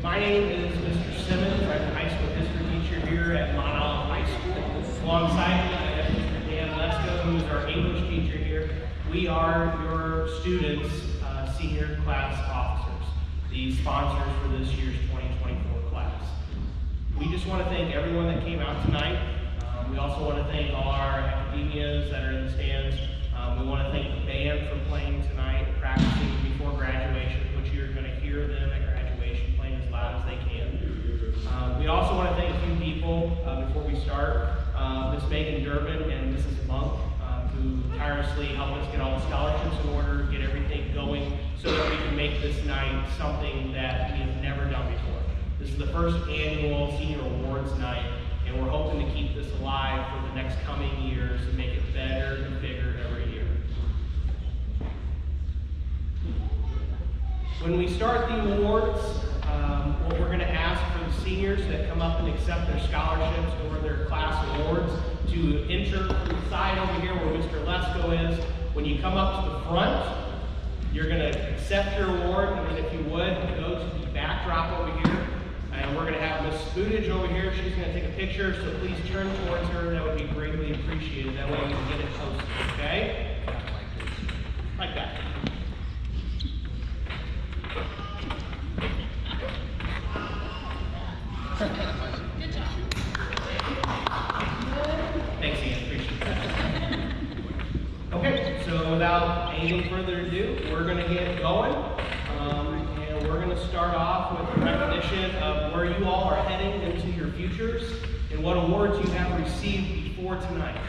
My name is Mr. Simmons. I'm a high school history teacher here at Monolith High School. Alongside me, I have Mr. Dan Lesko, who is our English teacher here. We are your students' senior class officers, the sponsors for this year's 2024 class. We just want to thank everyone that came out tonight. We also want to thank all our academias that are in the stands. We want to thank the band for playing tonight, practicing before graduation, which you're going to hear them at graduation playing as loud as they can. We also want to thank a few people before we start. Miss Megan Durbin and Mrs. Monk, who tirelessly help us get all the scholarships in order, get everything going, so that we can make this night something that we have never done before. This is the first annual Senior Awards Night, and we're hoping to keep this alive for the next coming years and make it better and bigger every year. When we start the awards, what we're going to ask for the seniors that come up and accept their scholarships or their class awards to enter to the side over here where Mr. Lesko is. When you come up to the front, you're going to accept your award, and then if you would, go to the backdrop over here. And we're going to have Miss Spudage over here. She's going to take a picture, so please turn towards her. That would be greatly appreciated. That way we can get it posted, okay? Like that. Good job. Thanks, Ian. Appreciate that. Okay, so without anything further ado, we're going to get going. And we're going to start off with a recognition of where you all are heading into your futures and what awards you have received before tonight.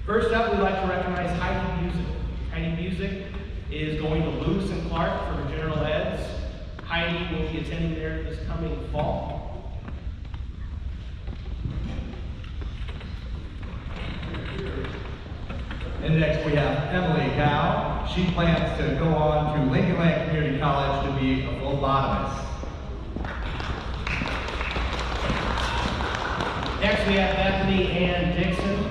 First up, we'd like to recognize Heidi Busick. Heidi Busick is going to Lewis and Clark for her general eds. Heidi will be attending there this coming fall. And next we have Emily Cow. She plans to go on to Lincoln Land Community College to be a phlebotomist. Next we have Bethany Ann Dixon.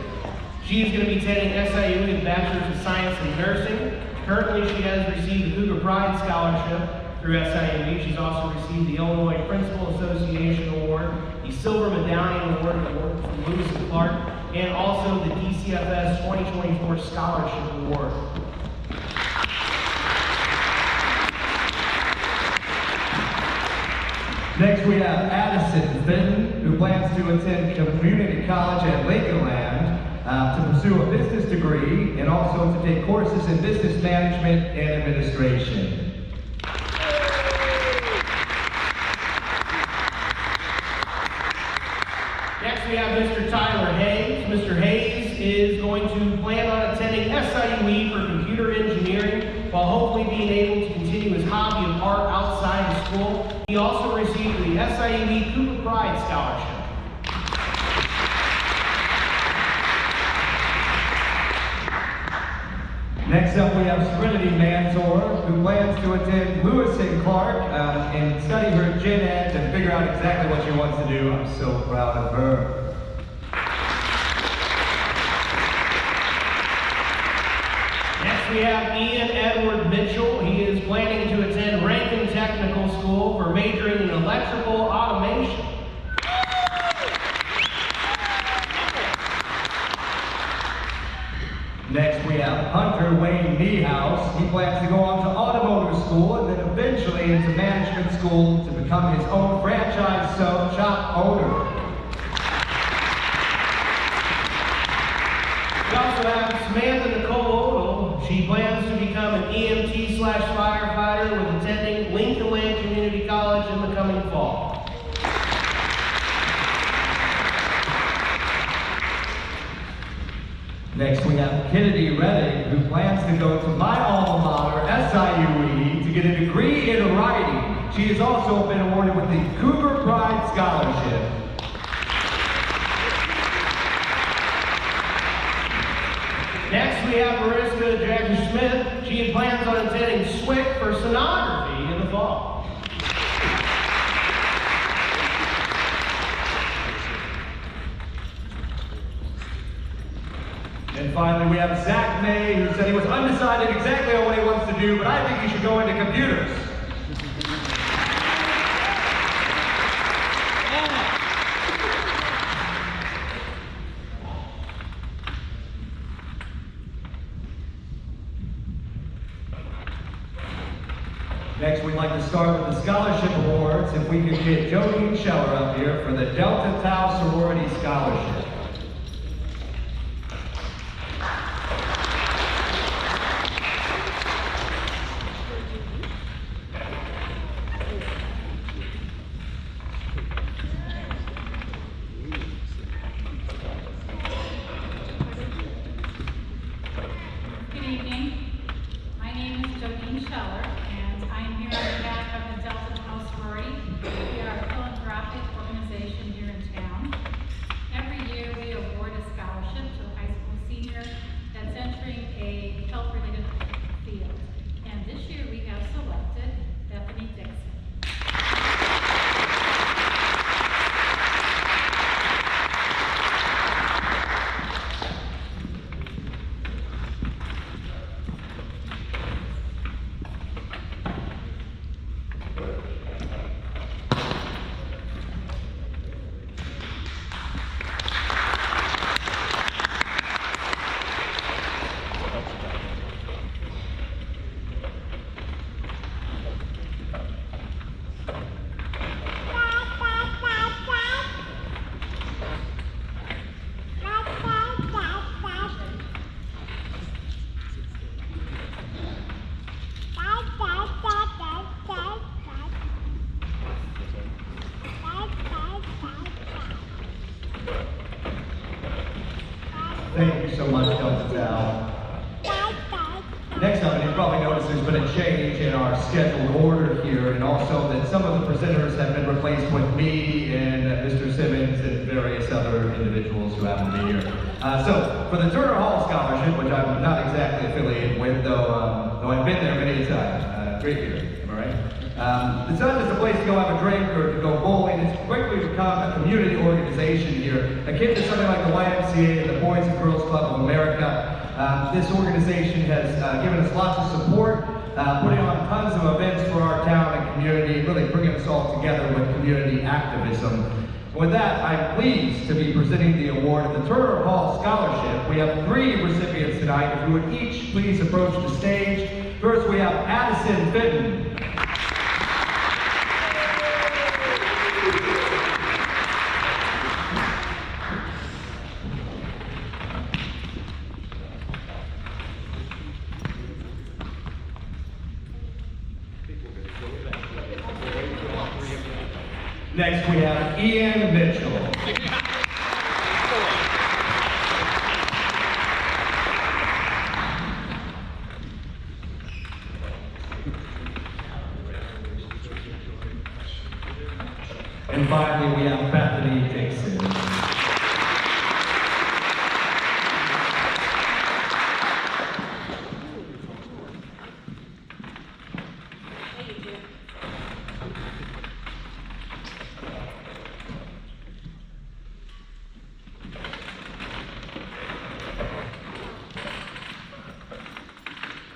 She is going to be attending SIU with Bachelor's of Science in Nursing. Currently she has received the Cougar Pride Scholarship through SIU. She's also received the Illinois Principal Association Award, the Silver Medallion Award from Lewis and Clark, and also the DCFS 2024 Scholarship Award. Next we have Addison Fenton, who plans to attend community college at Lakeland to pursue a business degree and also to take courses in business management and administration. Next we have Mr. Tyler Hayes. Mr. Hayes is going to plan on attending SIUE for computer engineering while hopefully being able to continue his hobby of art outside of school. He also received the SIUE Cougar Pride Scholarship. Next up we have Serenity Mantor, who plans to attend Lewis and Clark and study her gen ed and figure out exactly what she wants to do. I'm so proud of her. Next we have Ian Edward Mitchell. He is planning to attend Rankin Technical School for majoring in electrical automation. Next we have Hunter Wayne Niehaus. He plans to go on to automotive school and then eventually into management school to become his own franchise shop owner. We also have Samantha Nicole Odell. She plans to become an EMT/firefighter with attending Lincoln Land Community College in the coming fall. Next we have Kennedy Reddick, who plans to go to my alma mater, SIUE, to get a degree in writing. She has also been awarded with the Cougar Pride Scholarship. Next we have Mariska Jackie Smith. She plans on attending SWIC for sonography in the fall. And finally, we have Zach May, who said he was undecided exactly on what he wants to do, but I think he should go into computers. like to start with the scholarship awards. If we could get Jodine Scheller up here for the Delta Tau Sorority Scholarship. Good evening. My name is Jodine Scheller, and I'm here on behalf of the Delta Tau Sorority. We are a philanthropic organization here in town. Every year we award a scholarship to a high school senior that's entering a health-related field. And this year we have selected Bethany Dixon. Thank you so much, Delta Tau. Next up, and you probably noticed there's been a change in our scheduled order here, and also that some of the presenters have been replaced with me and Mr. Simmons and various other individuals who happen to be here. So, for the Turner Hall Scholarship, which I'm not exactly affiliated with, though I've been there many a time. Great year, am I right? It's not just a place to go have a drink or to go bowling, it's quickly become a community organization here, akin to something like the YMCA and the Boys and Girls Club of America. This organization has given us lots of support, putting on tons of events for our town and community, really bringing us all together with community activism. With that, I'm pleased to be presenting the award of the Turner Hall Scholarship. We have 3 recipients tonight. If you would each please approach the stage. First, we have Addison Fitton. Next, we have Ian Mitchell. And finally, we have Bethany Dixon.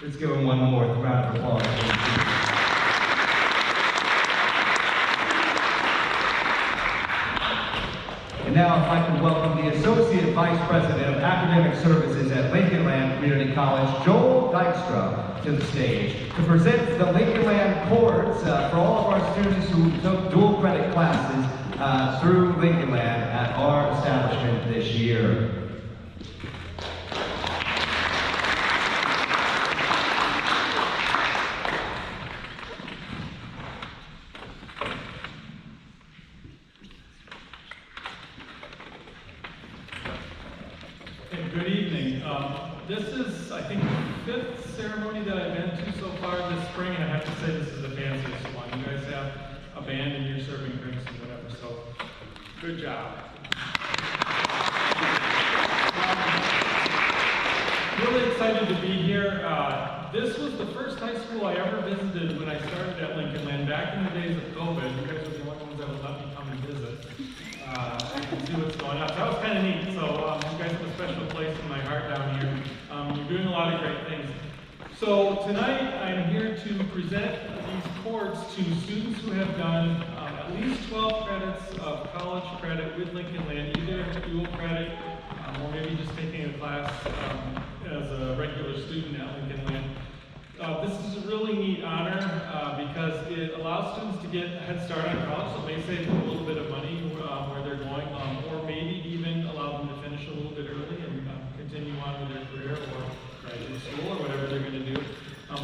Let's give him one more round of applause. And now, if I can welcome the Associate Vice President of Academic Services at Lincoln Land Community College, Joel Dykstra, to the stage to present the Lincoln Land Courts for all of our students who took dual credit classes through Lincoln Land at our establishment this year. Good evening. This is, I think, the 5th ceremony that I've been to so far this spring, and I have to say this is the fanciest one. You guys have a band and you're serving drinks and whatever, so good job. Really excited to be here. This was the first high school I ever visited when I started at Lincoln Land back in the days of COVID. You guys were the only ones that would let me come and visit. I can see what's going on. So that was kind of neat. So you guys have a special place in my heart down here. You're doing a lot of great things. So tonight I'm here to present these courts to students who have done at least 12 credits of college credit with Lincoln Land, either dual credit or maybe just taking a class as a regular student at Lincoln Land. This is a really neat honor because it allows students to get a head start on college, so it may save them a little bit of money where they're going, or maybe even allow them to finish a little bit early and continue on with their career or graduate school or whatever they're going to do.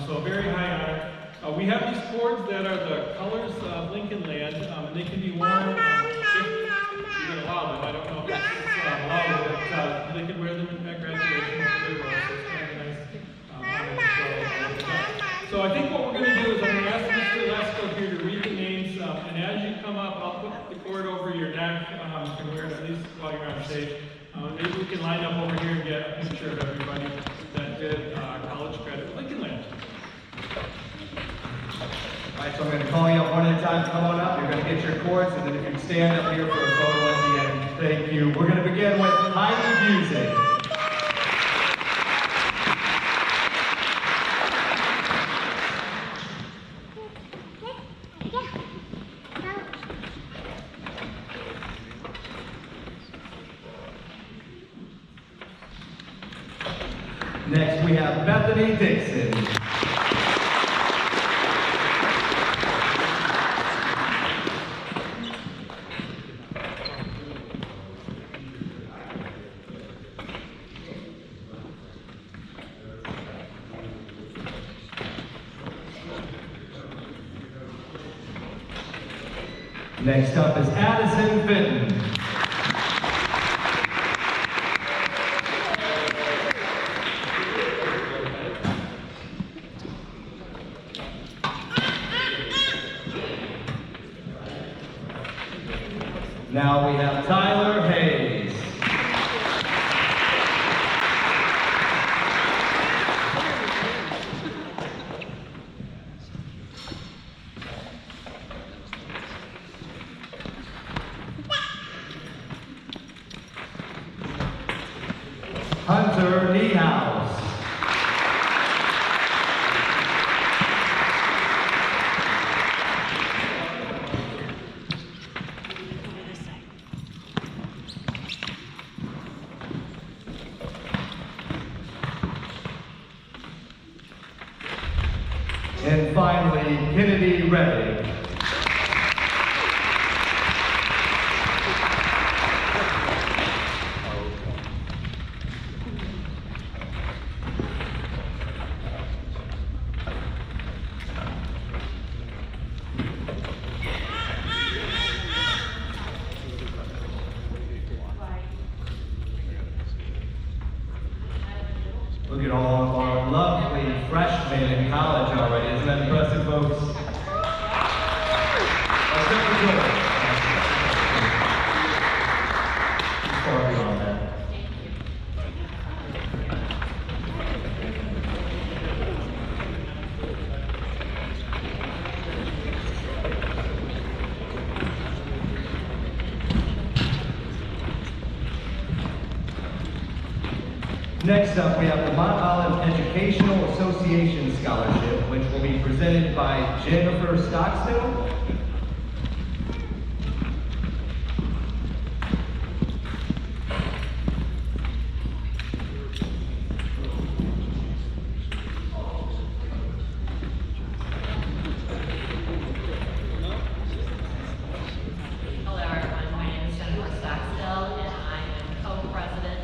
So a very high honor. We have these cords that are the colors of Lincoln Land, and they can be worn if you can allow them. I don't know if it's allowed, but they can wear them at graduation over their rose. So it's kind of a nice honor to show. So I think what we're going to do is I'm going to ask Mr. Lesko here to read the names, and as you come up, I'll put the cord over your neck. You can wear it at least while you're on stage. Maybe we can line up over here and get a picture of everybody that did college credit with Lincoln Land. All right, so I'm going to call you up one at a time. Come on up. You're going to get your cords, and then if you can stand up here for a photo at the end. Thank you. We're going to begin with Heidi Music. Next, we have Bethany Dixon. Next up is Addison Fitton. Now we have Tyler Hayes. Hunter Niehaus. And finally, Kennedy Reddick. Look at all of our lovely freshmen in college already. Isn't that impressive, folks? Let's go for George. Far beyond that. Next up, we have the Mount Olive Educational Association Scholarship, which will be presented by Jennifer Stockstill. Hello everyone, my name is Jennifer Stockstill and I am co-president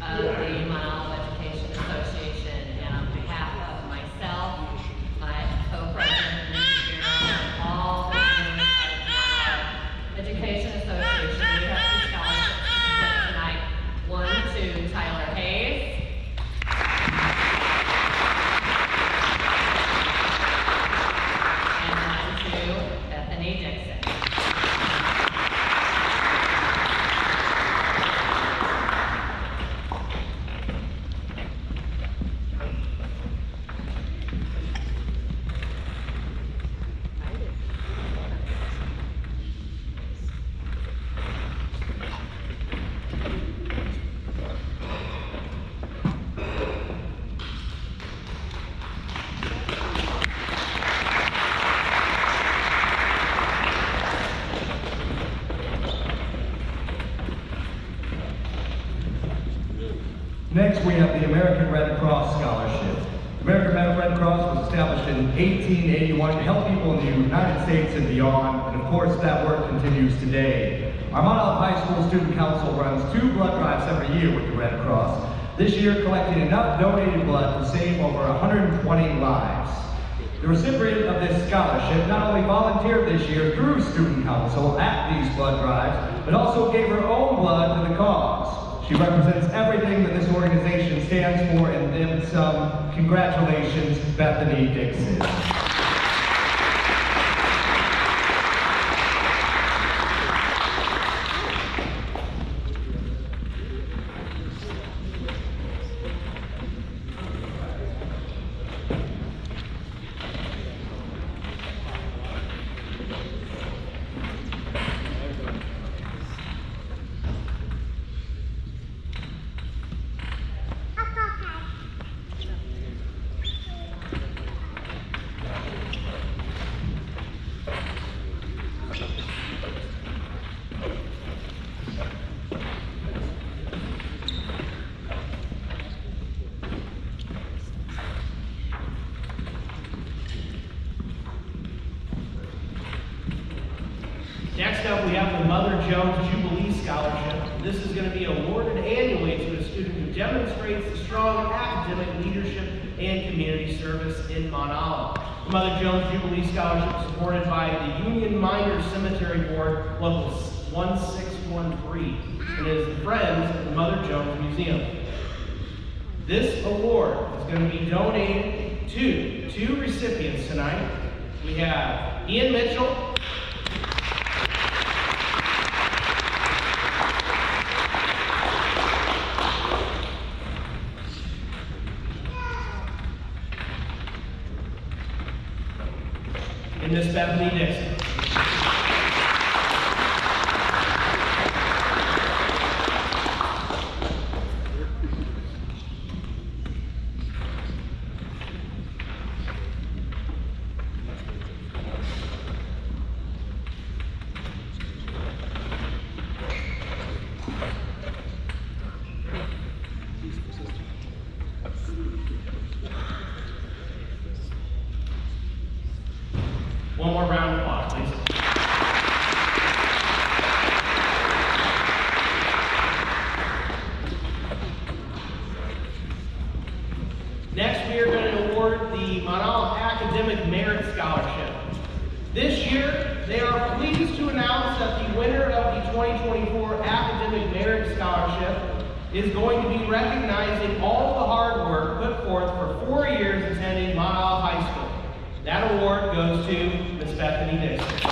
of the Mount Olive Education Association, and on behalf of myself, my co-president, Mr. Herald, and all the members of the Mount Olive Education Association, we have two scholarships to present tonight. One to Tyler Hayes. And one to Bethany Dixon. Next, we have the American Red Cross Scholarship. The American Red Cross was established in 1881 to help people in the United States and beyond, and of course that work continues today. Our Mount Olive High School Student Council runs 2 blood drives every year with the Red Cross. This year collecting enough donated blood to save over 120 lives. The recipient of this scholarship not only volunteered this year through Student Council at these blood drives, but also gave her own blood to the cause. She represents everything that this organization stands for, and then some. Congratulations, Bethany Dixon. Next up, we have the Mother Jones Jubilee Scholarship. This is going to be awarded annually to a student who demonstrates the strong academic leadership and community service in Mount Olive. The Mother Jones Jubilee Scholarship is supported by the Union Miners Cemetery Board, Local 1613, and is the Friends of the Mother Jones Museum. This award is going to be donated to 2 recipients tonight. We have Ian Mitchell, and Miss Bethany Dixon. One more round of applause, please. Next, we are going to award the Mount Olive Academic Merit Scholarship. This year, they are pleased to announce that the winner of the 2024 Academic Merit Scholarship is going to be recognizing all the hard work put forth for 4 years attending Mount Olive High School. That award goes to Miss Bethany Dixon.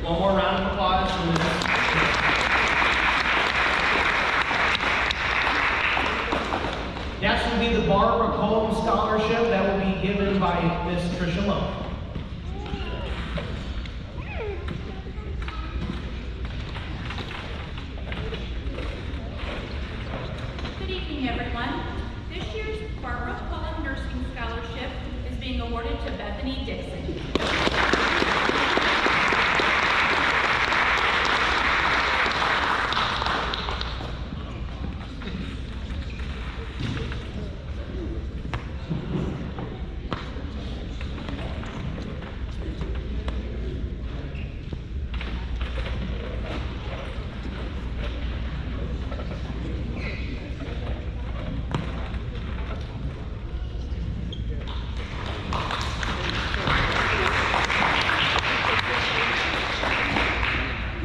One more round of applause for Ms. Next will be the Barbara Coleman Scholarship that will be given by Miss Tricia Lowe. Good evening, everyone. This year's Barbara Cullen Nursing Scholarship is being awarded to Bethany Dixon.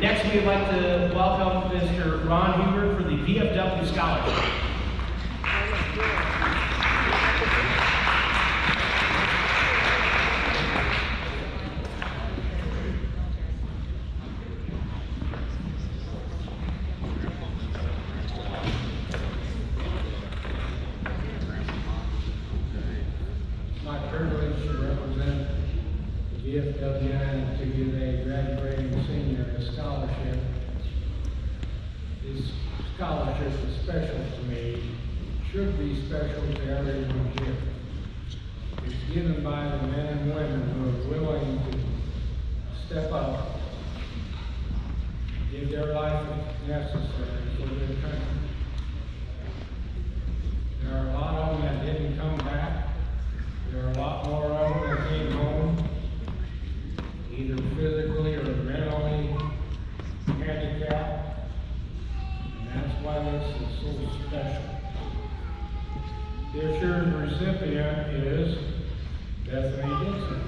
Next, we'd like to welcome Mr. Ron Hubert for the VFW Scholarship. My privilege to represent Debian to give a graduating senior a scholarship. This scholarship is special to me, should be special to everyone here. It's given by the men and women who are willing to step up, give their life if necessary for their country. There are a lot of them that didn't come back. There are a lot more of them that came home, either physically or mentally handicapped. And that's why this is so special. This year's recipient is Bethany Dixon.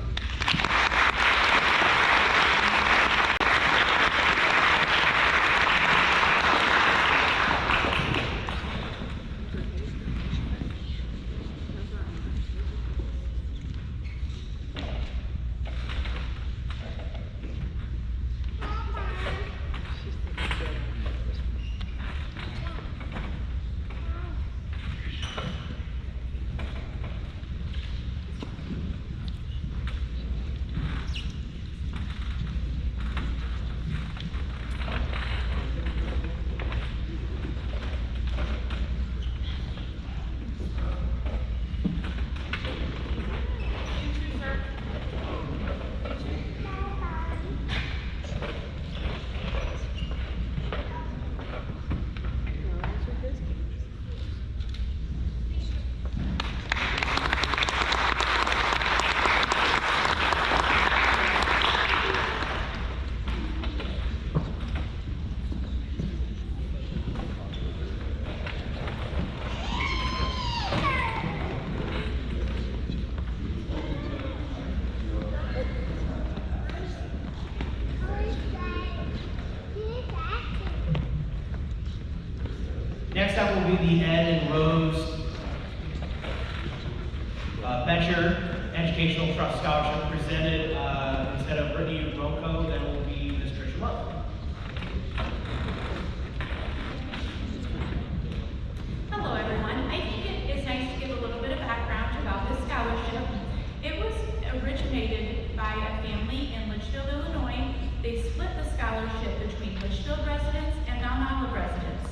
Next up will be the Ed and Rose Betcher Educational Trust Scholarship presented instead of Brittany Rocco, that will be Ms. Tricia Love. Hello, everyone. I think it is nice to give a little bit of background about this scholarship. It was originated by a family in Litchfield, Illinois. They split the scholarship between Litchfield residents and Mount Olive residents.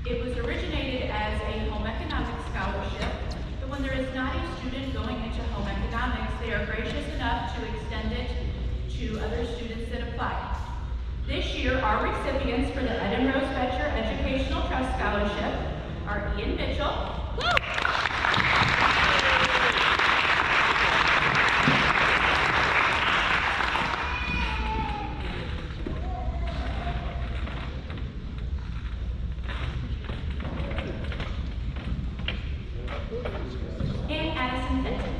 It was originated as a home economics scholarship, but when there is not a student going into home economics, they are gracious enough to extend it to other students that apply. This year, our recipients for the Ed and Rose Betcher Educational Trust Scholarship are Ian Mitchell, and Addison Fenton.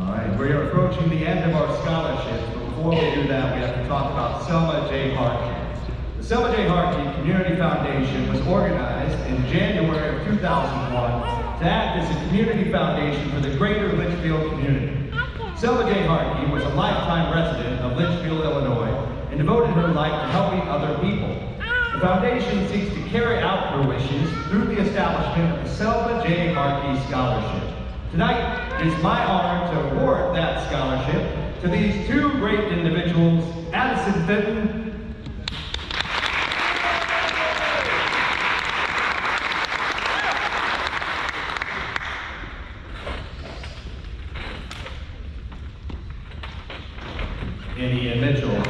All right, we are approaching the end of our scholarships, but before we do that, we have to talk about Selma J. Harkey. The Selma J. Harkey Community Foundation was organized in January of 2001 to act as a community foundation for the greater Litchfield community. Selma J. Harkey was a lifetime resident of Litchfield, Illinois, and devoted her life to helping other people. The foundation seeks to carry out her wishes through the establishment of the Selma J. Harkey Scholarship. Tonight, it is my honor to award that scholarship to these two great individuals, Addison Fenton and Ian Mitchell.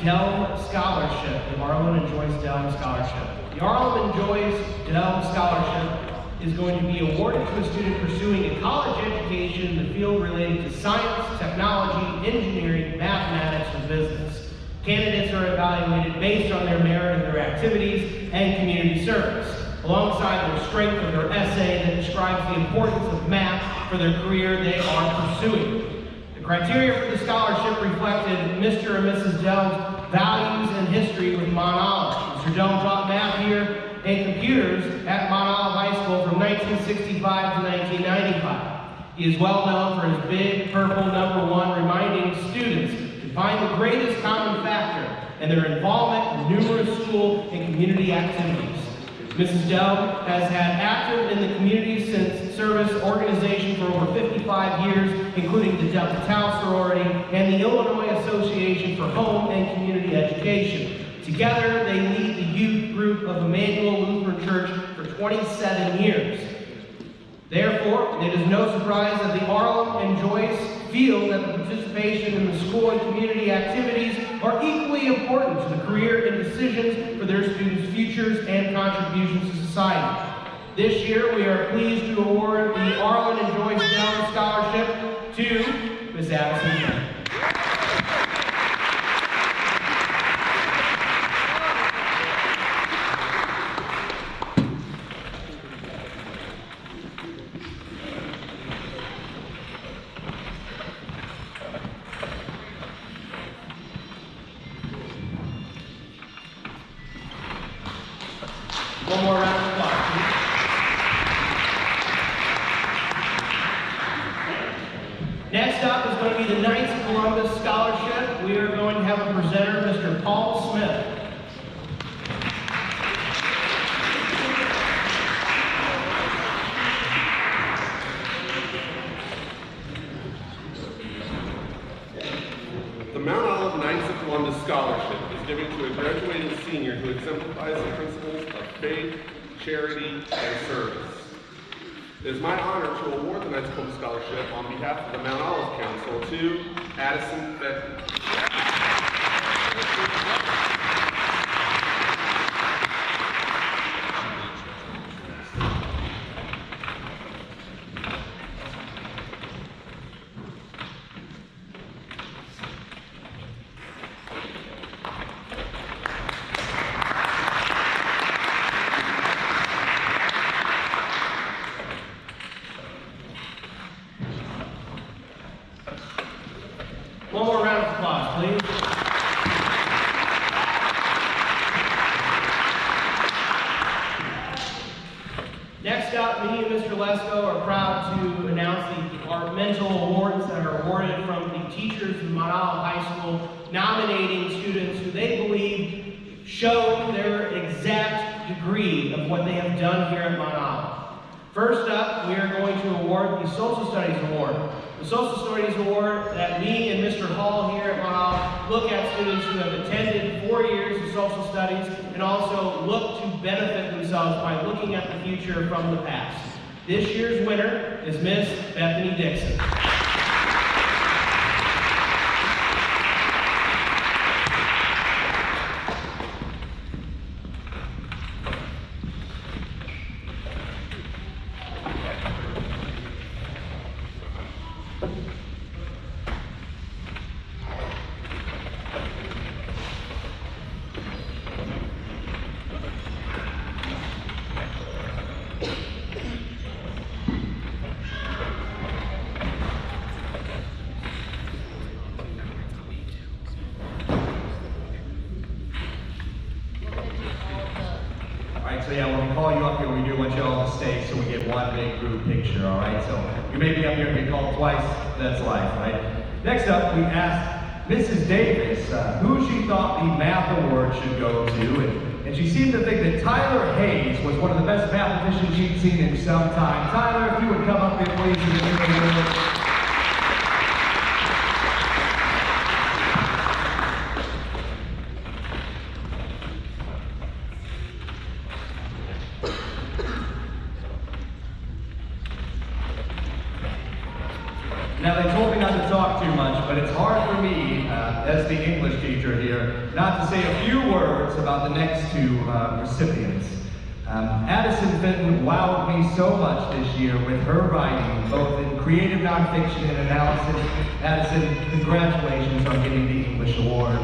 Delm Scholarship, the Arlen and Joyce Delm Scholarship. The Arlen and Joyce Delm Scholarship is going to be awarded to a student pursuing a college education in the field related to science, technology, engineering, mathematics, and business. Candidates are evaluated based on their merit in their activities and community service, alongside their strength of their essay that describes the importance of math for their career they are pursuing. The criteria for the scholarship reflected Mr. and Mrs. Delm's values and history with Mount Olive. Mr. Delm taught math here and computers at Mount Olive High School from 1965 to 1995. He is well known for his big purple #1, reminding students to find the greatest common factor and their involvement in numerous school and community activities. Mrs. Delm has had active in the community since service organization for over 55 years, including the Delta Tau Sorority and the Illinois Association for Home and Community Education. Together, they lead the youth group of Emmanuel Lutheran Church for 27 years. Therefore, it is no surprise that the Arlen and Joyce feel that the participation in the school and community activities are equally important to the career and decisions for their students' futures and contributions to society. This year, we are pleased to award the Arlen and Joyce Delm Scholarship to Ms. Addison. One more round of applause, please. Next up is going to be the Knights of Columbus Scholarship. We are going to have a presenter, Mr. Paul Smith. The Mount Olive Knights of Columbus Scholarship is given to a graduating senior who exemplifies the principles of faith, charity, and service. It is my honor to award the Knights of Columbus Scholarship on behalf of the Mount Olive Council to Addison Fenton. One more round of applause, please. Next up, me and Mr. Lesko are proud to announce the departmental awards that are awarded from the teachers of Mount Olive High School, nominating students who they believe show their exact degree of what they have done here at Mount Olive. First up, we are going to award the Social Studies Award. The Social Studies Award that me and Mr. Hall here at Mount Olive look at students who have attended 4 years of social studies and also look to benefit themselves by looking at the future from the past. This year's winner is Miss Bethany Dixon. So yeah, when we call you up here, we do want you all to stay so we get one big group picture, all right? So you may be up here and get called twice, that's life, right? Next up, we asked Mrs. Davis who she thought the math award should go to, and she seemed to think that Tyler Hayes was one of the best mathematicians she'd seen in some time. Tyler, if you would come up here, please. Now, they told me not to talk too much, but it's hard for me as the English teacher here, not to say a few words about the next two recipients. Addison Fenton wowed me so much this year with her writing, both in creative nonfiction and analysis. Addison, congratulations on getting the English Award.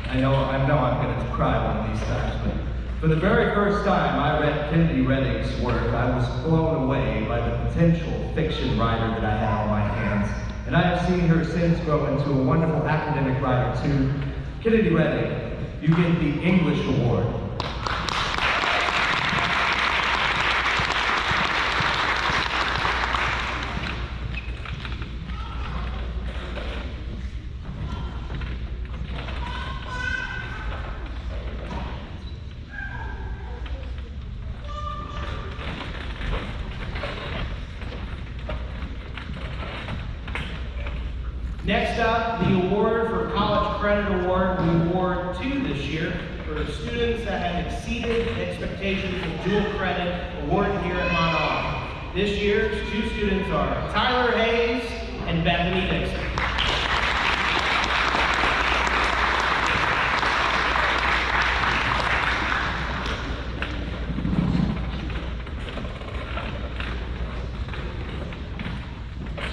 I know I'm going to cry one of these times, but for the very first time I read Kennedy Redding's work, I was blown away by the potential fiction writer that I had on my hands. And I have seen her since grow into a wonderful academic writer too. Kennedy Redding, you get the English Award. Next up, the award for College Credit Award. We award two this year for students that have exceeded expectations of dual credit awarded here at Mount Olive. This year's two students are Tyler Hayes and Bethany Dixon.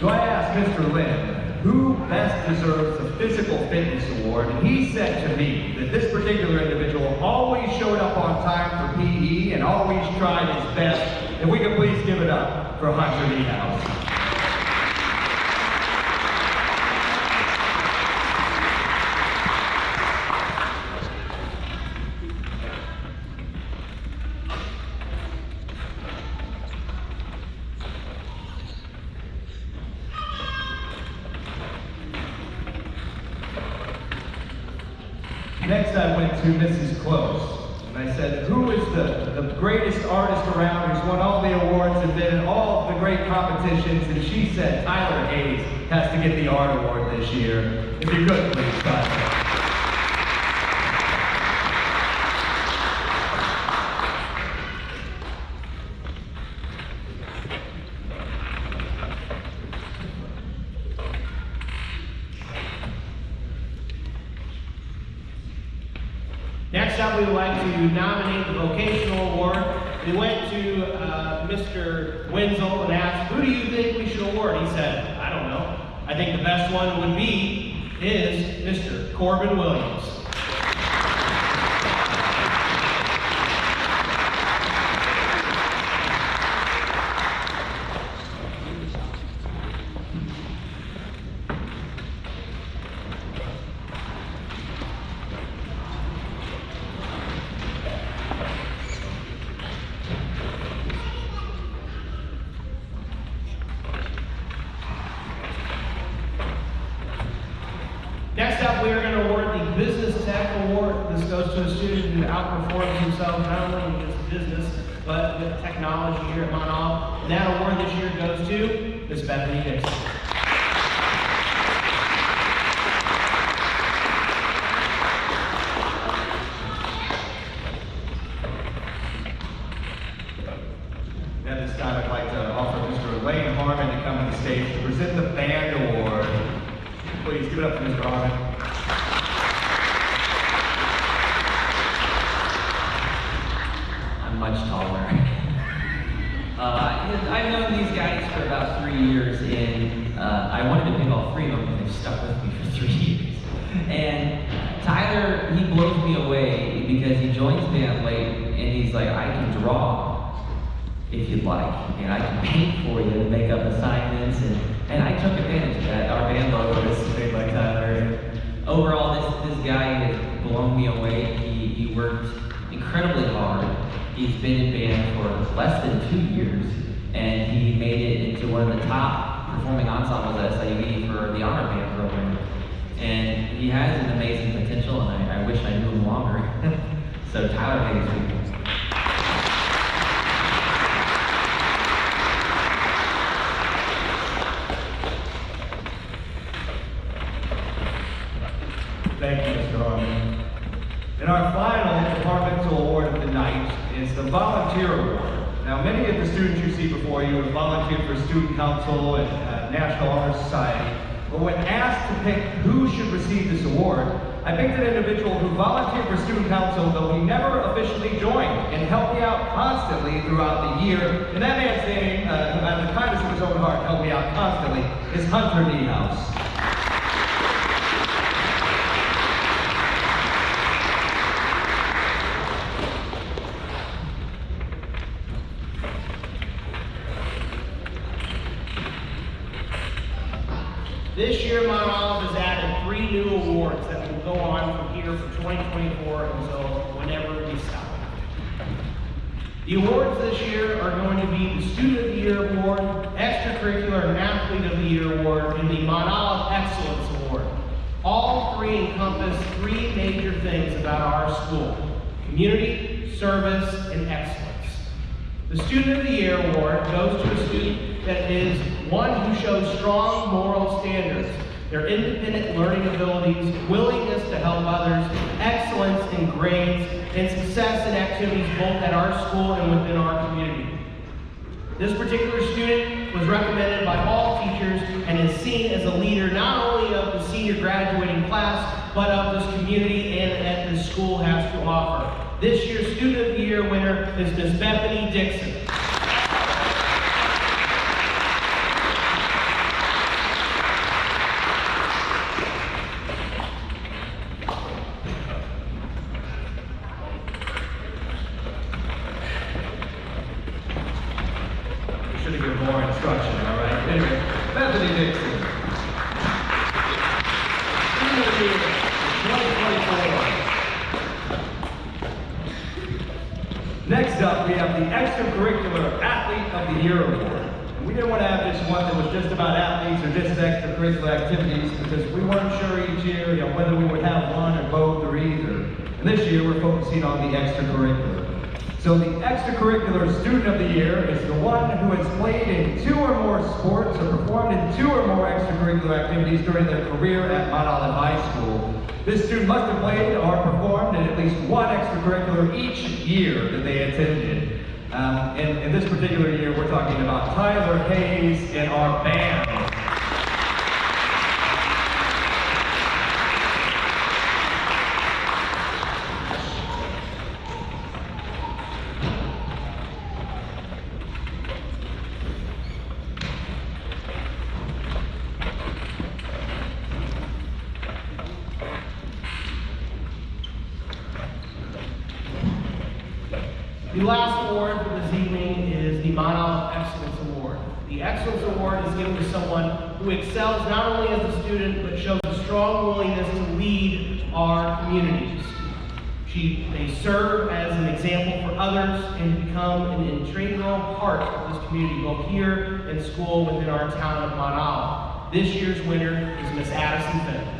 So I asked Mr. Lynn, who best deserves the Physical Fitness Award? And he said to me that this particular individual always showed up on time for PE and always tried his best. And we could please give it up for Hunter Niehaus. Next I went to Mrs. Close, and I said, who is the greatest artist around who's won all the awards and been in all of the great competitions? And she said, Tyler Hayes has to get the art award this year. If you could, please, Tyler. Next up, we would like to nominate the Vocational Award. We went to Mr. Wenzel and asked, who do you think we should award? He said, I don't know. I think the best one would be Mr. Corbin Williams. Next up, we are going to award the Business Tech Award. This goes to a student who outperforms himself not only in just business, but with technology here at Mount Olive. And that award this year goes to Miss Bethany Dixon. At this time, I'd like to offer Mr. Elaine Harmon to come to the stage to present the Band Award. Please give it up to Mr. Harmon. I'm much taller. I've known these guys for about 3 years, and I wanted to pick all three of them, but they've stuck with me for 3 years. And Tyler, he blows me away because he joins band late, and he's like, I can draw if you'd like, and I can paint for you and make up assignments, and I took advantage of that. Our band logo is made by Tyler. And overall, this guy has blown me away. He worked incredibly hard. He's been in band for less than 2 years, and he made it into one of the top performing ensembles at SIUE for the honor band program. And he has an amazing potential, and I wish I knew him longer. So Tyler Hayes. And our final departmental award of the night is the Volunteer Award. Now, many of the students you see before you have volunteered for Student Council and National Honor Society, but when asked to pick who should receive this award, I picked an individual who volunteered for Student Council, though he never officially joined, and helped me out constantly throughout the year. And that man's name, who out of the kindness of his own heart helped me out constantly, is Hunter Niehaus. This year, Mount Olive has added 3 new awards that will go on from here for 2024 until whenever we stop. The awards this year are going to be the Student of the Year Award, Extracurricular and Athlete of the Year Award, and the Mount Olive Excellence Award. All 3 encompass 3 major things about our school: community, service, and excellence. The Student of the Year Award goes to a student that is one who shows strong moral standards, their independent learning abilities, willingness to help others, excellence in grades, and success in activities both at our school and within our community. This particular student was recommended by all teachers and is seen as a leader not only of the senior graduating class, but of this community and that the school has to offer. This year's Student of the Year winner is Ms. Bethany Dixon. Should have given more instruction, all right? Anyway, Bethany Dixon. Student of the Year, 2024. Next up, we have the Extracurricular Athlete of the Year Award. And we didn't want to have just one that was just about athletes or just extracurricular activities because we weren't sure each year, whether we would have one or both or either. And this year, we're focusing on the extracurricular. So the Extracurricular Student of the Year is the one who has played in 2 or more sports or performed in 2 or more extracurricular activities during their career at Mount Olive High School. This student must have played or performed in at least one extracurricular each year that they attended. And in this particular year, we're talking about Tyler Hayes and our band. The last award for this evening is the Mount Olive Excellence Award. The Excellence Award is given to someone who excels not only as a student, but shows a strong willingness to lead our communities. They serve as an example for others and become an integral part of this community, both here in school within our town of Mount Olive. This year's winner is Miss Addison Fenton.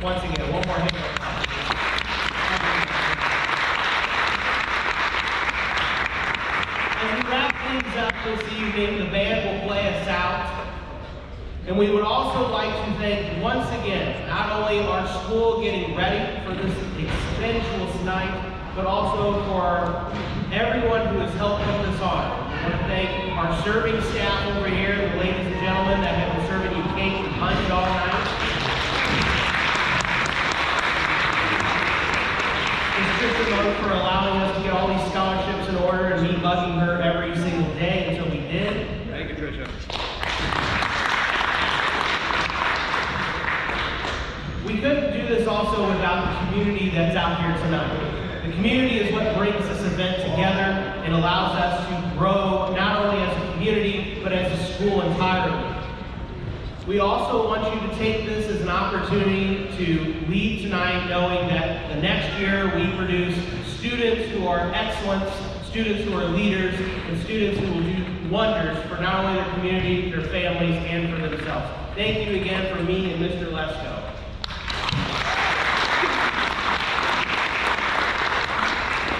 Once again, one more hit. As we wrap things up this evening, the band will play us out. And we would also like to thank once again, not only our school getting ready for this expensive night, but also for everyone who has helped put this on. We want to thank our serving staff over here, the ladies and gentlemen that have been serving you cake and punch all night. For allowing us to get all these scholarships in order and me bugging her every single day until we did. Thank you, Tricia. We couldn't do this also without the community that's out here tonight. The community is what brings this event together and allows us to grow not only as a community, but as a school entirely. We also want you to take this as an opportunity to leave tonight knowing that the next year we produce students who are excellence, students who are leaders, and students who will do wonders for not only their community, their families, and for themselves. Thank you again from me and Mr. Lesko.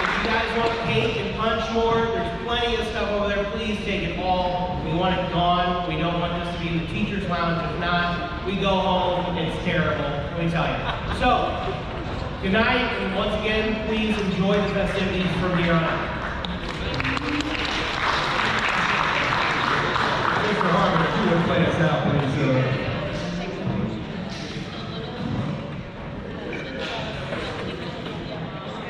If you guys want cake and punch more, there's plenty of stuff over there. Please take it all. We want it gone. We don't want this to be in the teacher's lounge. If not, we go home. It's terrible, let me tell you. So, good night, and once again, please enjoy the festivities from here on out. Mr. Harmon, if you would play us out, please.